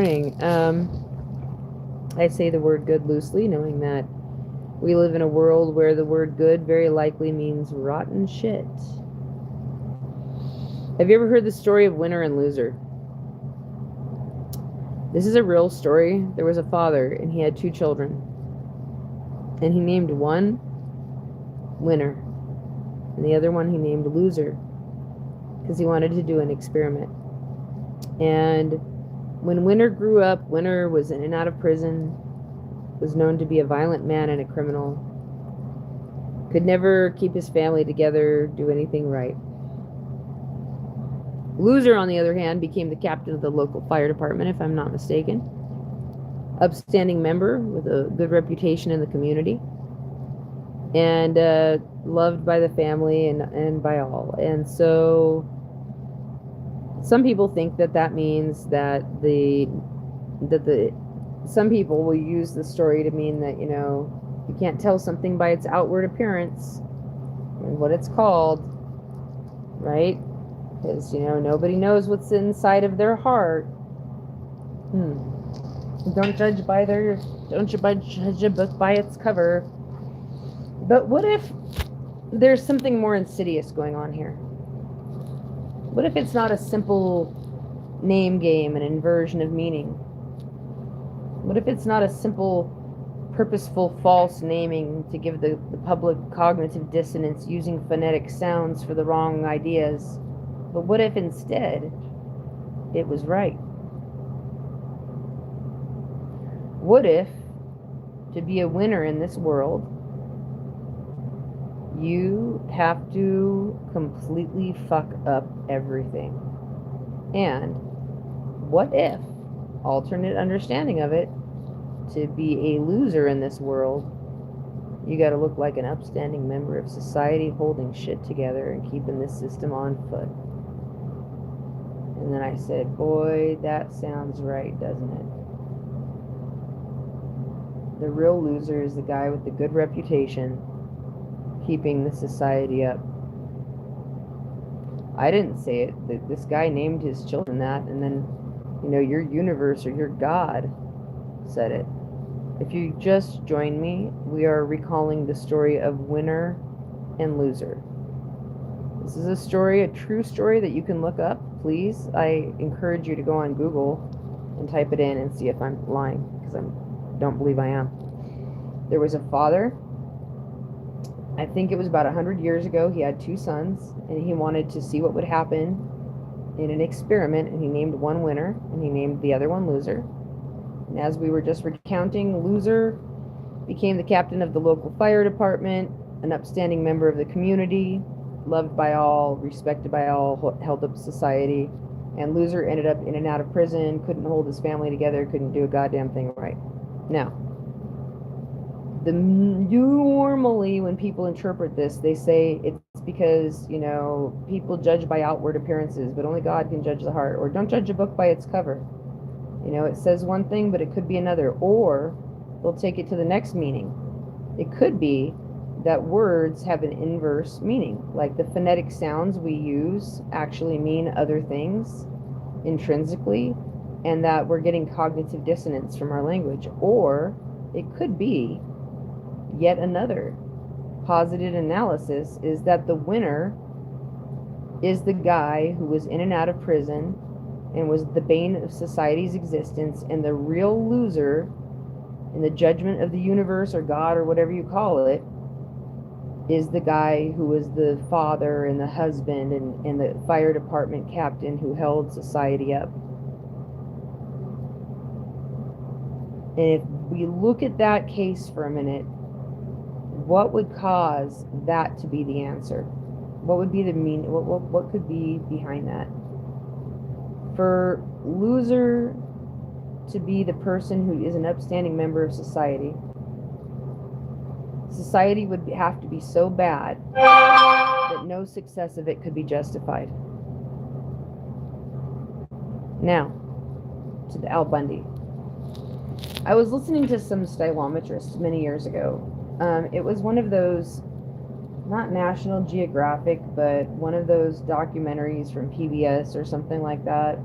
morning. I say the word good loosely, knowing that we live in a world where the word good very likely means rotten shit. Have you ever heard the story of winner and loser? This is a real story. There was a father, and he had 2 children. And he named one winner, and the other one he named loser, because he wanted to do an experiment. And when Winner grew up, Winner was in and out of prison, was known to be a violent man and a criminal, could never keep his family together, do anything right. Loser, on the other hand, became the captain of the local fire department, if I'm not mistaken. Upstanding member with a good reputation in the community, and loved by the family and by all. And so some people think that means that some people will use the story to mean that, you can't tell something by its outward appearance and what it's called, right? Because, nobody knows what's inside of their heart. Don't judge a book by its cover. But what if there's something more insidious going on here? What if it's not a simple name game, an inversion of meaning? What if it's not a simple, purposeful false naming to give the public cognitive dissonance using phonetic sounds for the wrong ideas? But what if instead it was right? What if, to be a winner in this world, you have to completely fuck up everything? And what if, alternate understanding of it, to be a loser in this world, you got to look like an upstanding member of society holding shit together and keeping this system on foot? And then I said, boy, that sounds right, doesn't it? The real loser is the guy with the good reputation, keeping the society up. I didn't say it. This guy named his children that, and then, your universe or your God said it. If you just join me, we are recalling the story of winner and loser. This is a story, a true story that you can look up. Please, I encourage you to go on Google and type it in and see if I'm lying, because I don't believe I am. There was a father, I think it was about 100 years ago. He had 2 sons, and he wanted to see what would happen in an experiment, and he named one winner, and he named the other one loser. And as we were just recounting, loser became the captain of the local fire department, an upstanding member of the community, loved by all, respected by all, held up society. And loser ended up in and out of prison, couldn't hold his family together, couldn't do a goddamn thing right. Now, normally when people interpret this, they say it's because, people judge by outward appearances, but only God can judge the heart. Or don't judge a book by its cover. It says one thing, but it could be another. Or they'll take it to the next meaning. It could be that words have an inverse meaning, like the phonetic sounds we use actually mean other things intrinsically, and that we're getting cognitive dissonance from our language. Or it could be yet another positive analysis, is that the winner is the guy who was in and out of prison and was the bane of society's existence, and the real loser in the judgment of the universe or God or whatever you call it is the guy who was the father and the husband and the fire department captain who held society up. And if we look at that case for a minute, what would cause that to be the answer? What would be the meaning? What could be behind that? For loser to be the person who is an upstanding member of society, society would have to be so bad that no success of it could be justified. Now, to the Al Bundy. I was listening to some stylometrists many years ago. It was one of those, not National Geographic, but one of those documentaries from PBS or something like that.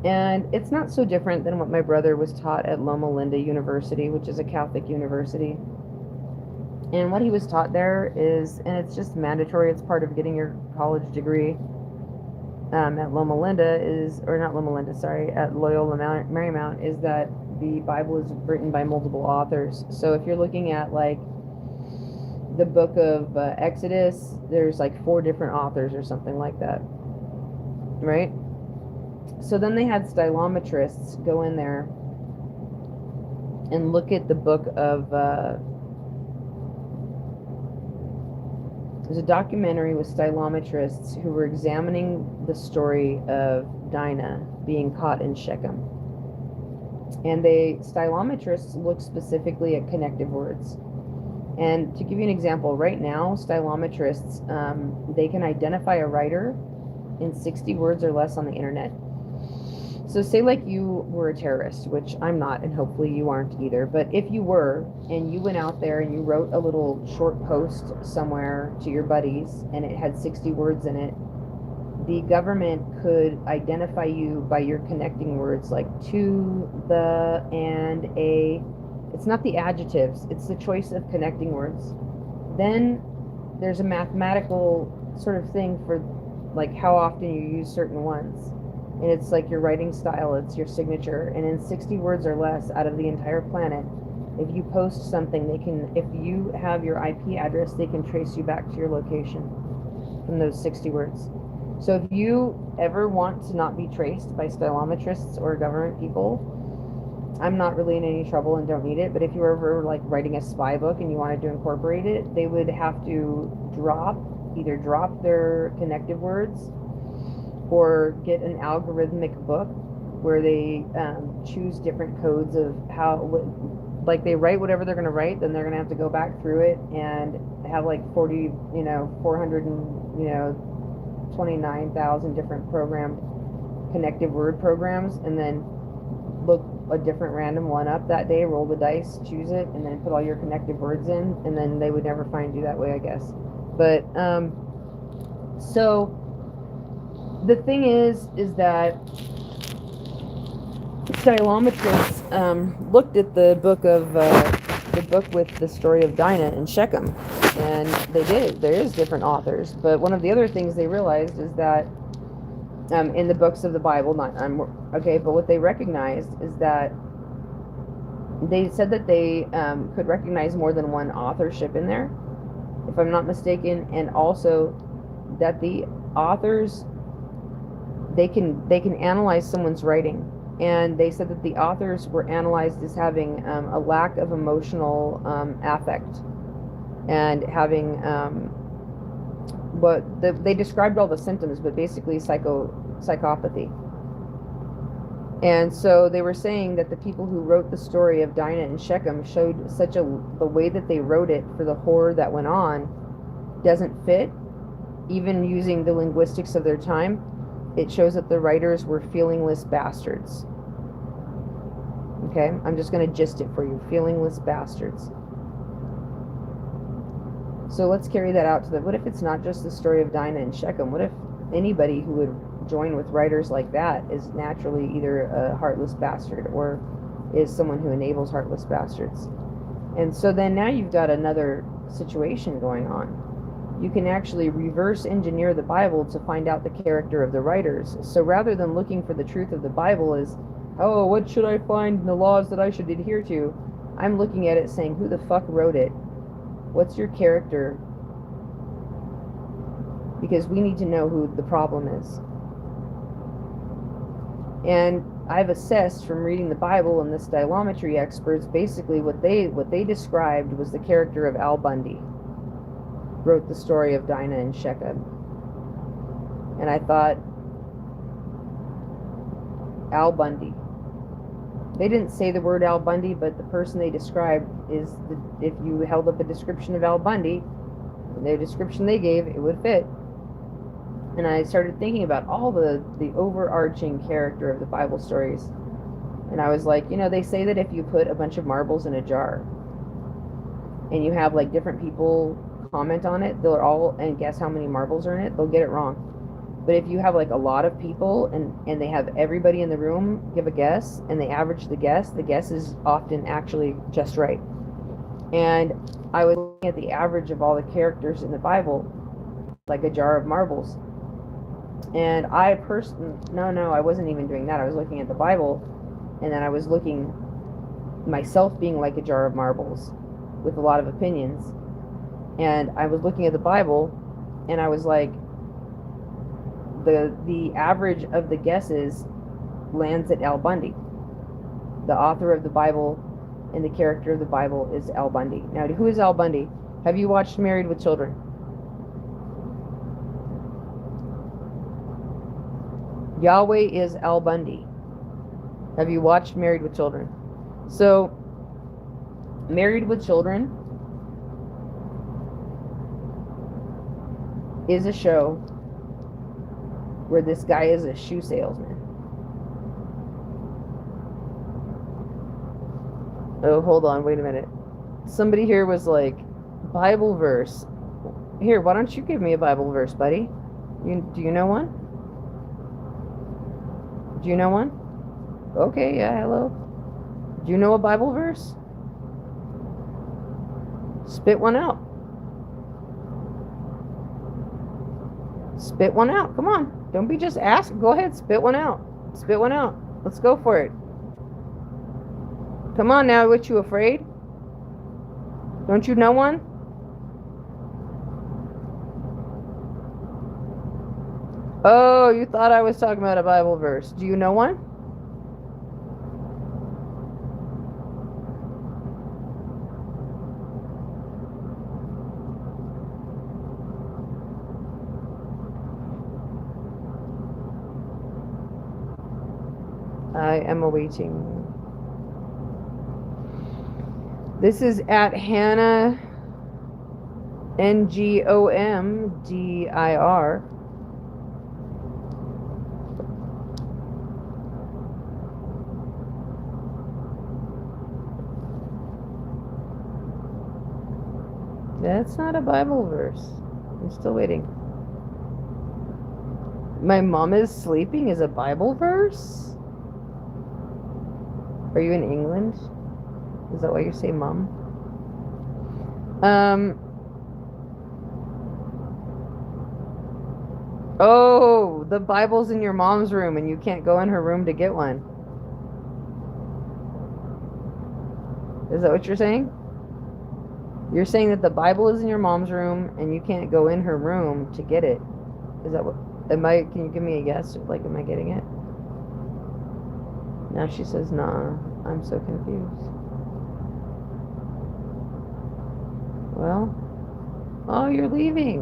And it's not so different than what my brother was taught at Loma Linda University, which is a Catholic university. And what he was taught there is, and it's just mandatory, it's part of getting your college degree at Loma Linda is, or not Loma Linda, sorry, at Loyola Marymount, is that the Bible is written by multiple authors. So if you're looking at like the book of Exodus, there's like 4 different authors or something like that, right? So then they had stylometrists go in there and look at the book of there's a documentary with stylometrists who were examining the story of Dinah being caught in Shechem. And stylometrists look specifically at connective words. And to give you an example, right now, stylometrists, they can identify a writer in 60 words or less on the internet. So say like you were a terrorist, which I'm not, and hopefully you aren't either, but if you were, and you went out there and you wrote a little short post somewhere to your buddies, and it had 60 words in it, the government could identify you by your connecting words like to, the, and, a. It's not the adjectives, it's the choice of connecting words. Then there's a mathematical sort of thing for like how often you use certain ones. And it's like your writing style, it's your signature. And in 60 words or less out of the entire planet, if you post something, if you have your IP address, they can trace you back to your location from those 60 words. So if you ever want to not be traced by stylometrists or government people, I'm not really in any trouble and don't need it, but if you were ever like writing a spy book and you wanted to incorporate it, they would have to either drop their connective words or get an algorithmic book where they choose different codes of like they write whatever they're going to write, then they're going to have to go back through it and have like 429,000 different programmed connective word programs, and then look a different random one up that day, roll the dice, choose it, and then put all your connective words in, and then they would never find you that way, I guess. But so the thing is that stylometrists looked at the book with the story of Dinah and Shechem, and there is different authors, but one of the other things they realized is that in the books of the Bible, but what they recognized is that they said that they could recognize more than one authorship in there, if I'm not mistaken, and also that the authors, they can analyze someone's writing, and they said that the authors were analyzed as having a lack of emotional affect and having they described all the symptoms, but basically psychopathy. And so they were saying that the people who wrote the story of Dinah and Shechem showed the way that they wrote it for the horror that went on doesn't fit, even using the linguistics of their time. It shows that the writers were feelingless bastards. Okay, I'm just going to gist it for you. Feelingless bastards. So let's carry that out what if it's not just the story of Dinah and Shechem? What if anybody who would join with writers like that is naturally either a heartless bastard or is someone who enables heartless bastards? And so then now you've got another situation going on. You can actually reverse engineer the Bible to find out the character of the writers. So rather than looking for the truth of the Bible as, oh, what should I find in the laws that I should adhere to? I'm looking at it saying, who the fuck wrote it? What's your character? Because we need to know who the problem is. And I've assessed from reading the Bible and the stylometry experts, basically what they described was the character of Al Bundy. Wrote the story of Dinah and Shechem. And I thought, Al Bundy. They didn't say the word Al Bundy, but the person they described is, if you held up a description of Al Bundy, the description they gave, it would fit. And I started thinking about all the overarching character of the Bible stories. And I was like, they say that if you put a bunch of marbles in a jar and you have like different people comment on it, and guess how many marbles are in it, they'll get it wrong. But if you have like a lot of people and they have everybody in the room give a guess and they average the guess is often actually just right. And I was looking at the average of all the characters in the Bible, like a jar of marbles. And I wasn't even doing that. I was looking at the Bible, and then I was looking myself being like a jar of marbles with a lot of opinions. And I was looking at the Bible, and I was like, the average of the guesses lands at Al Bundy. The author of the Bible and the character of the Bible is Al Bundy. Now, who is Al Bundy? Have you watched Married with Children? Yahweh is Al Bundy. Have you watched Married with Children? So, Married with Children is a show where this guy is a shoe salesman. Oh, hold on, wait a minute. Somebody here was like, Bible verse. Here, why don't you give me a Bible verse, buddy? Do you know one? Do you know one? Okay, yeah, hello. Do you know a Bible verse? Spit one out. Spit one out. Come on. Don't be just asking. Go ahead, spit one out. Spit one out. Let's go for it. Come on now, what you afraid? Don't you know one? Oh, you thought I was talking about a Bible verse. Do you know one? I am awaiting. This is at Hannah, Ngomdir. That's not a Bible verse. I'm still waiting. My mom is sleeping is a Bible verse? Are you in England? Is that why you say mom? Oh, the Bible's in your mom's room and you can't go in her room to get one. Is that what you're saying? You're saying that the Bible is in your mom's room and you can't go in her room to get it. Is that what? Can you give me a guess? Like, am I getting it? Now she says, nah, I'm so confused. Well, oh, you're leaving.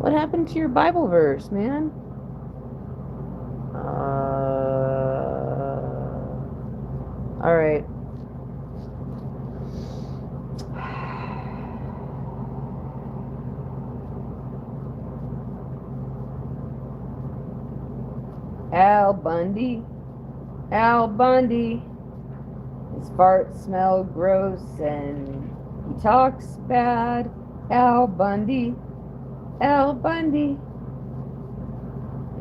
What happened to your Bible verse, man? All right. Al Bundy. Al Bundy. His farts smell gross and he talks bad. Al Bundy. Al Bundy.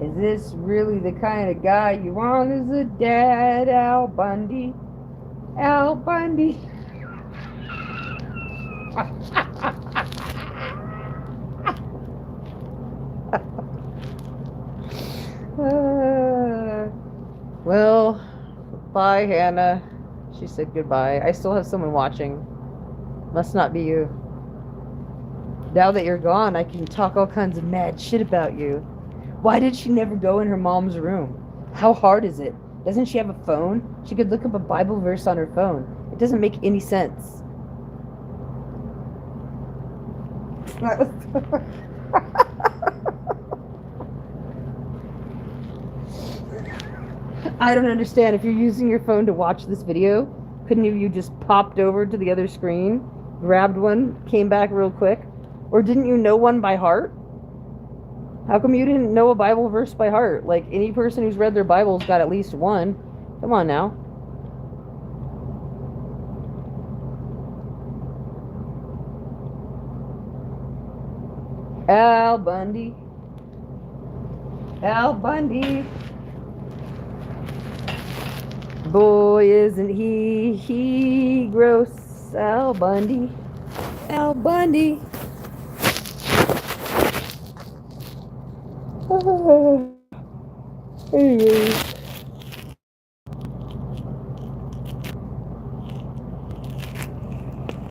Is this really the kind of guy you want as a dad? Al Bundy. Al Bundy. Well, bye, Hannah. She said goodbye. I still have someone watching. Must not be you. Now that you're gone, I can talk all kinds of mad shit about you. Why did she never go in her mom's room? How hard is it? Doesn't she have a phone? She could look up a Bible verse on her phone. It doesn't make any sense. I don't understand. If you're using your phone to watch this video, couldn't you just popped over to the other screen, grabbed one, came back real quick? Or didn't you know one by heart? How come you didn't know a Bible verse by heart? Like, any person who's read their Bible's got at least one. Come on now. Al Bundy. Al Bundy. Boy, isn't he gross. Al Bundy. Al Bundy. Anyway.